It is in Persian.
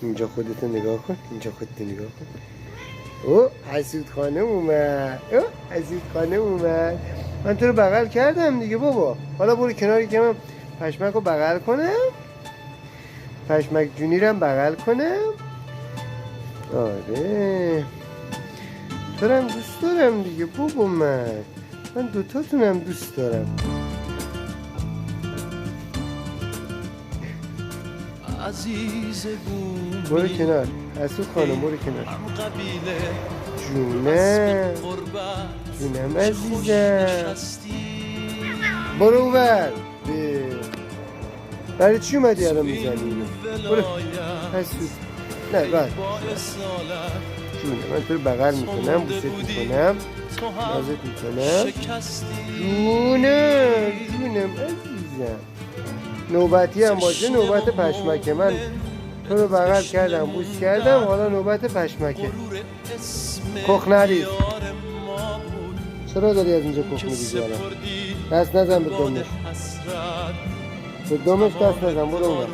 اینجا خودتو نگاه کن، اینجا خودتو نگاه کن. او حسود خانم اومد، حسود خانم اومد. من تو رو بغل کردم دیگه بابا. حالا برو کناری که من پشمک رو بغل کنم، پشمک جونی رو بغل کنم. آره تو رو هم دوست دارم دیگه بابا. من دوتاتونم دوست دارم. برو کنار حسود خانم، برو کنار. جونم جونم عزیزم، برو اوور. برای چی اومدی الان میزنی اینو؟ برو حسود. نه بعد جونم من تو رو بغل میکنم، بوست میکنم، نازت میکنم. جونم عزیزم. نوبتی هم باشه نوبت پشمکه. من تو رو بغل کردم، بوس کردم، حالا نوبت پشمکه. کخ نریز. چرا داری از اینجا کخ میریزی الان؟ دست نزن به دمش، به دمش دست نزن. برو اون.